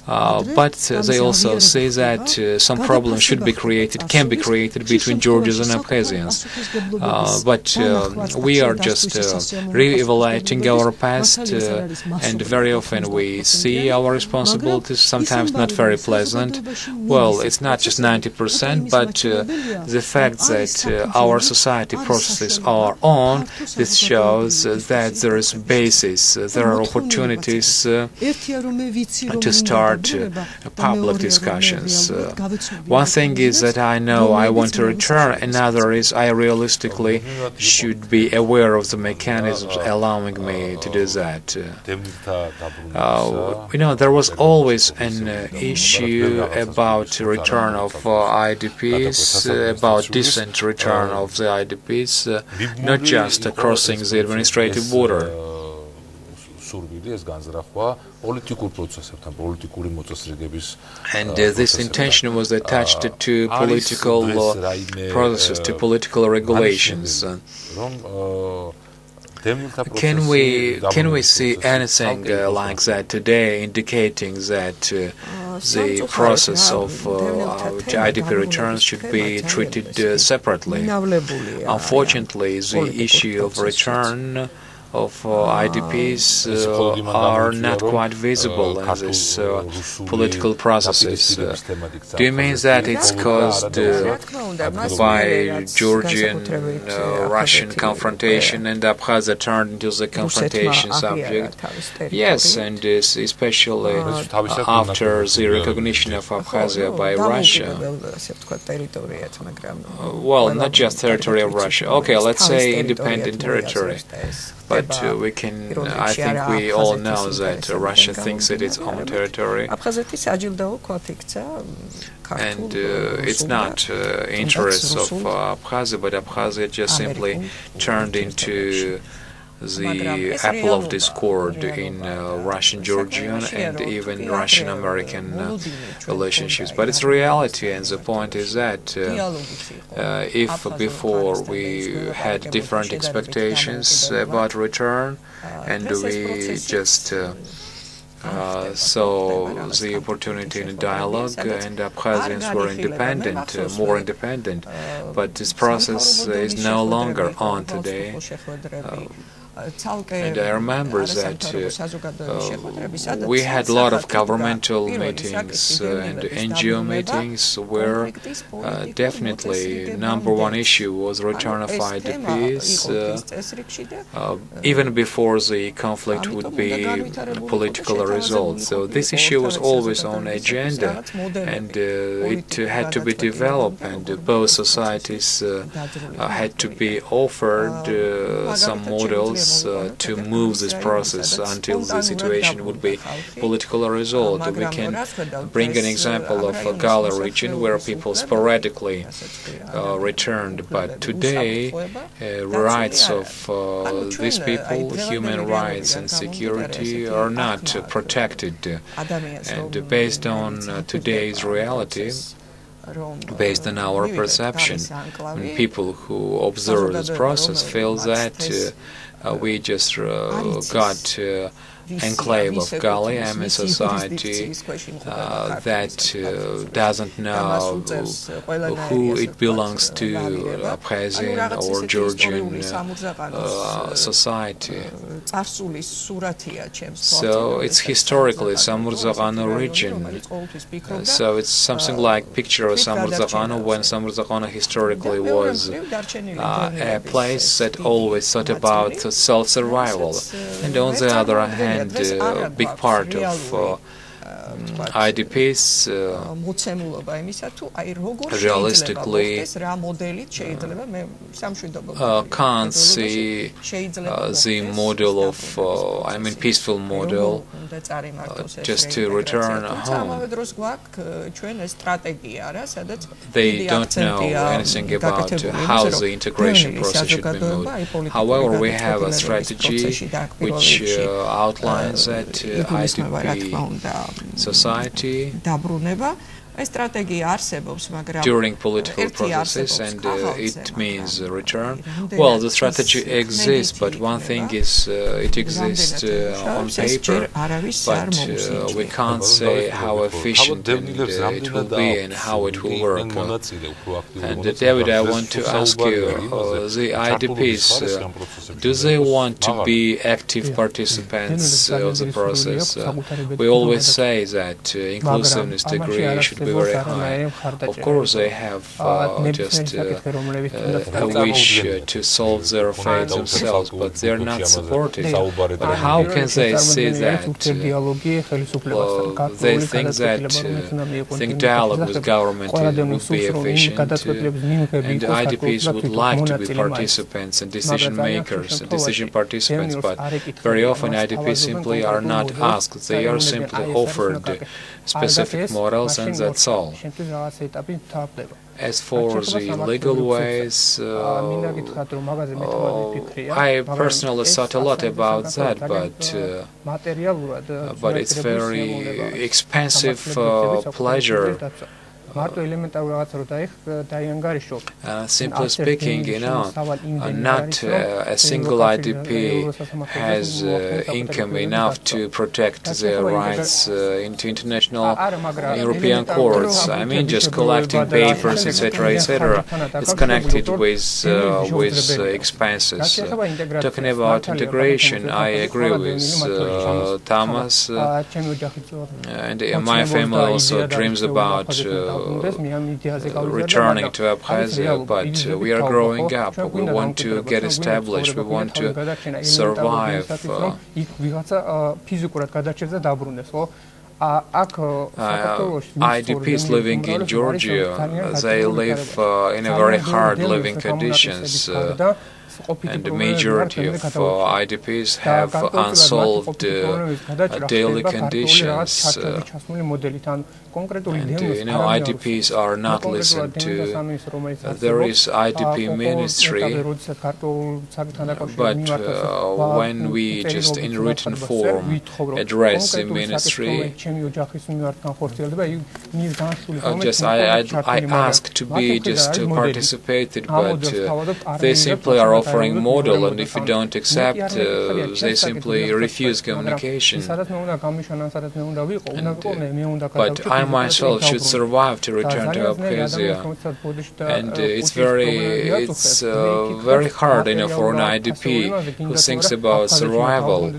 but they also say that some problems can be created between Georgians and Abkhazians. But we are just re-evaluating our past, and very often we see our responsibilities, sometimes not very pleasant. Well, it's not just 90%, but the fact that our society processes are on, this shows that there is basis, there are opportunities to start public discussions. One thing is that I know I want to return, another is I realistically should be aware of the mechanisms allowing me to do that. There was always an issue about return of IDPs, about decent return of the IDPs, not just crossing the administrative border. And this intention was attached to political processes, to political regulations. Can we see anything like that today, indicating that the process of IDP returns should be treated separately? Unfortunately, the issue of return of IDPs are not quite visible in this political processes. Do you mean that it's caused by Georgian-Russian confrontation and Abkhazia turned into the confrontation subject? Yes, and especially after the recognition of Abkhazia by Russia. Well, not just territory of Russia. Okay, let's say independent territory. But I think we all know that Russia thinks it is its own territory, and it's not interests of Abkhazia, but Abkhazia just simply turned into the apple of discord in Russian-Georgian and even Russian-American relationships. But it's reality, and the point is that if before we had different expectations about return, and we just saw the opportunity in a dialogue, and Abkhazians were independent, more independent, but this process is no longer on today. And I remember that we had a lot of governmental meetings and NGO meetings where definitely number one issue was return of IDPs, even before the conflict would be political resolved. So this issue was always on the agenda, and it had to be developed, and both societies had to be offered some models to move this process until the situation would be politically resolved. We can bring an example of a Gagua region where people sporadically returned, but today rights of these people, human rights and security, are not protected. And based on today's reality, based on our perception, people who observe this process feel that we just got enclave of Gagua, a society that doesn't know who it belongs to, Abkhazian or Georgian society. So it's historically Samurzaghano region. So it's something like picture of Samurzaghano, when Samurzaghano historically was a place that always thought about self-survival. And on the other hand, a big part of IDPs realistically can't see the model of, peaceful model just to return home. They don't know anything about how the integration process should be moved. However, we have a strategy which outlines that IDP society during political processes, and it means return. Well, the strategy exists, but one thing is it exists on paper, but we can't say how efficient it will be and how it will work. And David, I want to ask you, the IDPs, do they want to be active participants of the process? We always say that inclusiveness degree should be very high. Of course, they have just a wish to solve their fate themselves, but they're not supported. But how can they say that? They think dialogue with government would be efficient, and IDPs would like to be participants and decision makers and decision participants, but very often IDPs simply are not asked. They are simply offered specific models, and that's all. As for the legal ways, I personally thought a lot about that, but it's very expensive pleasure. Simply speaking, not a single IDP has income enough to protect their rights into international European courts. Just collecting papers, etc., etc. It's connected with expenses. Talking about integration, I agree with Tamaz, and my family also dreams about returning to Abkhazia, but we are growing up. We want to get established. We want to survive. IDPs living in Georgia, they live in a very hard living conditions. And the majority of IDPs have unsolved daily conditions. And IDPs are not listened to. There is IDP ministry, but when we just in written form address the ministry, I ask to be just participated, but they simply are offering model, and if you don't accept, they simply refuse communication. But I myself should survive to return to Abkhazia, and it's very hard, for an IDP who thinks about survival.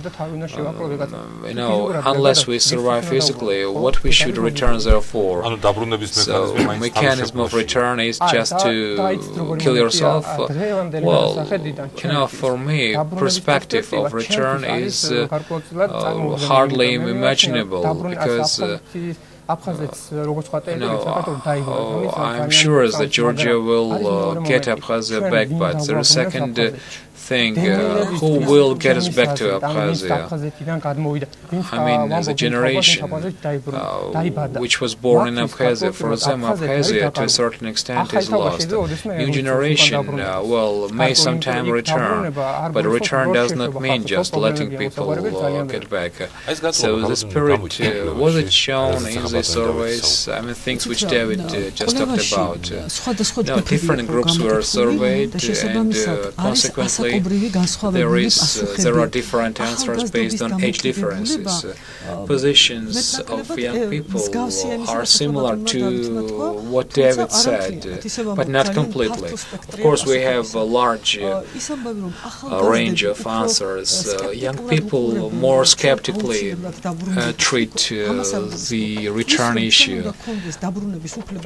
Unless we survive physically, what we should return there for? So, mechanism of return is just to kill yourself. Well, for me, perspective of return is hardly imaginable, because I'm sure that Georgia will get Abkhazia back, but the second thing, who will get us back to Abkhazia? The generation which was born in Abkhazia, for them Abkhazia to a certain extent is lost. New generation, may sometime return, but return does not mean just letting people get back. So the spirit, was it shown in the surveys? Things which David just talked about. Different groups were surveyed, and consequently there are different answers based on age differences. Positions of young people are similar to what David said, but not completely. Of course, we have a large range of answers. Young people more skeptically treat the return issue.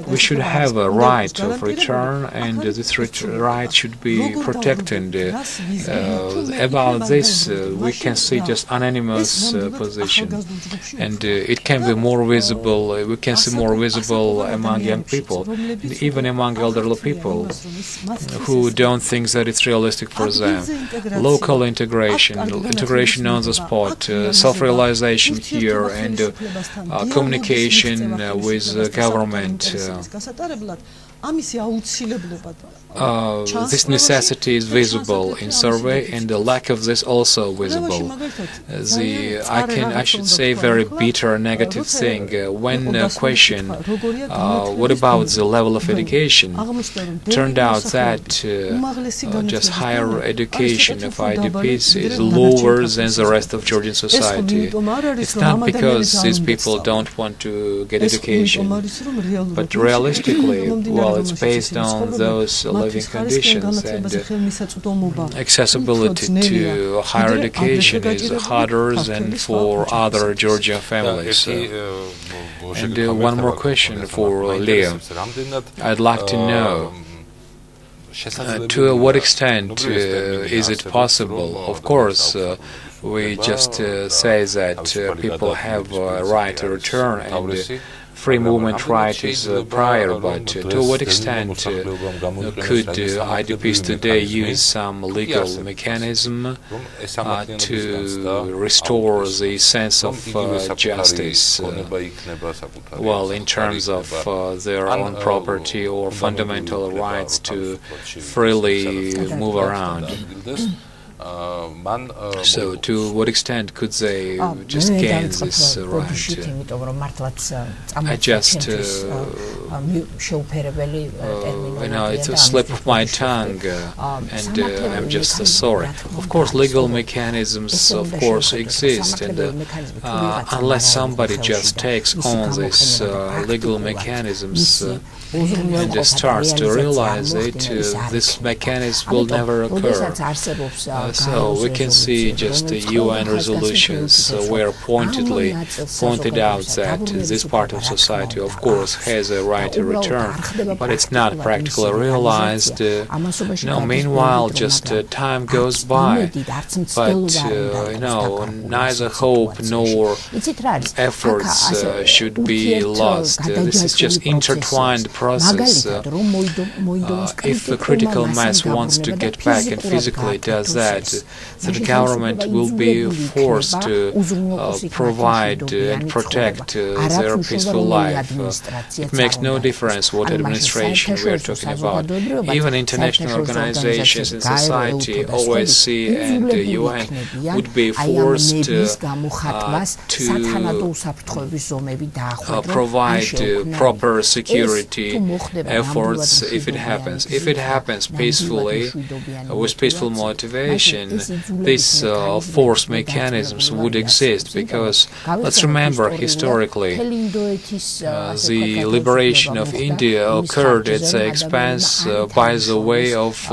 We should have a right of return, and this right should be protected. About this, we can see just anonymous position, and it can be more visible. We can see more visible among young people, and even among elderly people who don't think that it's realistic for them. Local integration on the spot, self-realization here, and communication with the government. This necessity is visible in survey, and the lack of this also visible. I should say, very bitter negative thing. When question, what about the level of education? Turned out that just higher education of IDPs is lower than the rest of Georgian society. It's not because these people don't want to get education, but realistically, well, it's based on those living conditions, and accessibility to higher education is harder than for other Georgian families. And one more question for Leo. I'd like to know, to what extent is it possible? Of course, we just say that people have a right to return, and free movement right is prior, but to what extent could IDPs today use some legal mechanism to restore the sense of justice, well, in terms of their own property or fundamental rights to freely move around? So, to what extent could they just gain this right? I just, it's a slip of my tongue, and I'm just sorry. Of course, legal mechanisms, of course, exist, and unless somebody just takes on these legal mechanisms and starts to realize it, this mechanism will never occur. So we can see just the UN resolutions where pointedly pointed out that this part of society, of course, has a right to return, but it's not practically realized. Meanwhile, just time goes by, but neither hope nor efforts should be lost. This is just intertwined process. If the critical mass wants to get back and physically does that, the government will be forced to provide and protect their peaceful life. It makes no difference what administration we are talking about. Even international organizations in society, OSCE and UN, would be forced to provide proper security efforts if it happens. If it happens peacefully, with peaceful motivation, these force mechanisms would exist, because let's remember, historically, the liberation of India occurred at the expense by the way of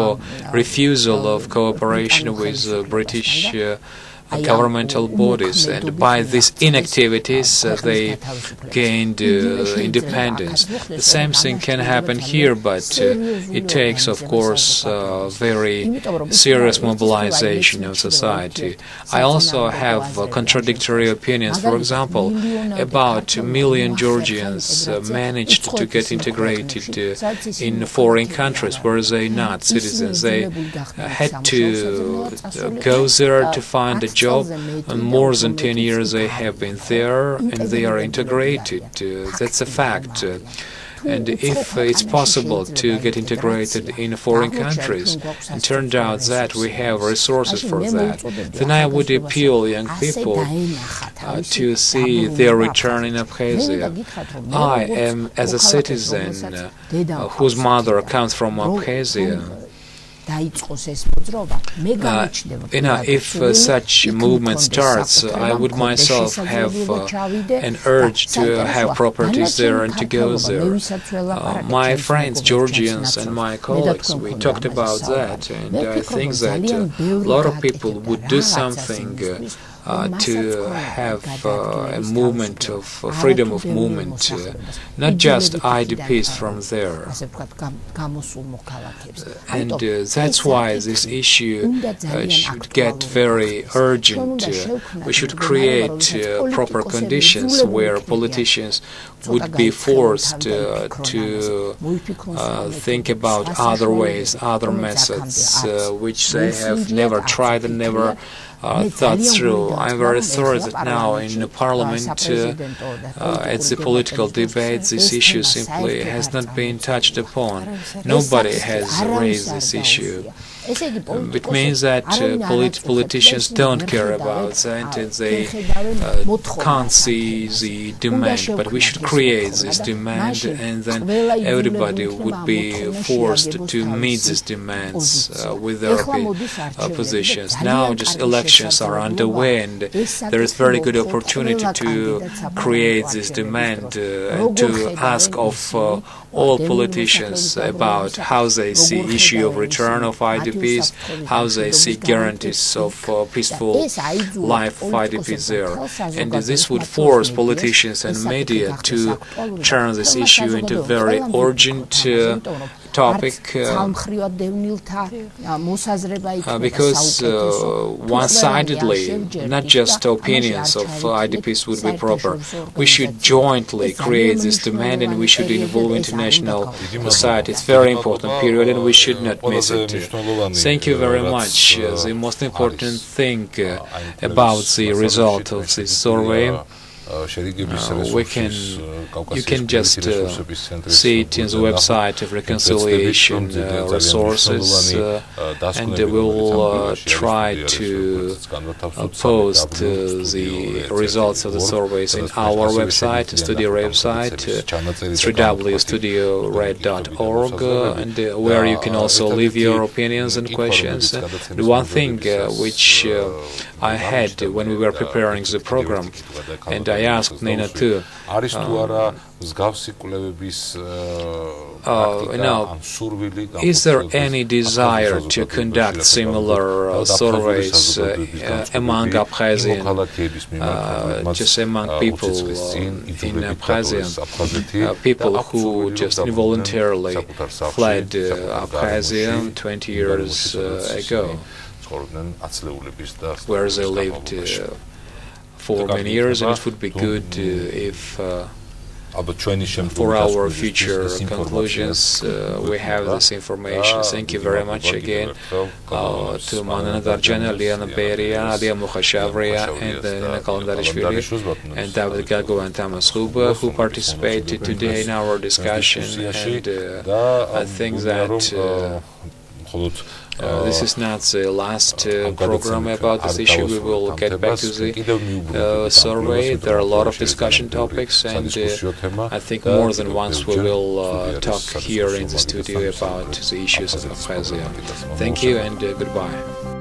refusal of cooperation with British governmental bodies, and by these inactivities they gained independence. The same thing can happen here, but it takes, of course, very serious mobilization of society. I also have contradictory opinions. For example, about 2 million Georgians managed to get integrated in foreign countries where they not citizens. They had to go there to find a job, and more than 10 years they have been there, and they are integrated. That's a fact. And if it's possible to get integrated in foreign countries, and turned out that we have resources for that, then I would appeal young people to see their return in Abkhazia. I am, as a citizen whose mother comes from Abkhazia, if such movement starts, I would myself have an urge to have properties there and to go there. My friends, Georgians, and my colleagues, we talked about that, and I think that a lot of people would do something to have a movement of freedom of movement, not just IDPs from there. And that's why this issue should get very urgent. We should create proper conditions where politicians would be forced to think about other ways, other methods, which they have never tried and never thought through. I'm very sorry that now in the parliament, at the political debate, this issue simply has not been touched upon. Nobody has raised this issue. It means that politicians don't care about that, they can't see the demand, but we should create this demand, and then everybody would be forced to meet these demands with their positions. Now just elections are underway, and there is very good opportunity to create this demand and to ask of all politicians about how they see issue of return of IDPs, how they see guarantees of peaceful life of IDPs there. And this would force politicians and media to turn this issue into a very urgent topic, because one-sidedly, not just opinions of IDPs would be proper. We should jointly create this demand, and we should involve international society. It's a very important period, and we should not miss it. Thank you very much. The most important thing about the result of this survey, you can just see it in the website of Reconciliation Resources, and we will try to post the results of the surveys in our website, studio website, www.studiored.org, and where you can also leave your opinions and questions. The one thing which I had when we were preparing the program, and I asked Nino too, is there any desire to conduct similar surveys among Abkhazian, just among people in Abkhazia, people who just involuntarily fled Abkhazia 20 years ago, where they lived for many years, and it would be good if for our future conclusions we have this information. Thank you very much again to Manana, Darjania, Liana, Beria, Mukhashavria, and Nino Kalandarishvili, and Gagua and Tamaz, Khubua, who participated today in our discussion. And I think that this is not the last program about this issue. We will get back to the survey. There are a lot of discussion topics, and I think more than once we will talk here in the studio about the issues of Abkhazia. Thank you and goodbye.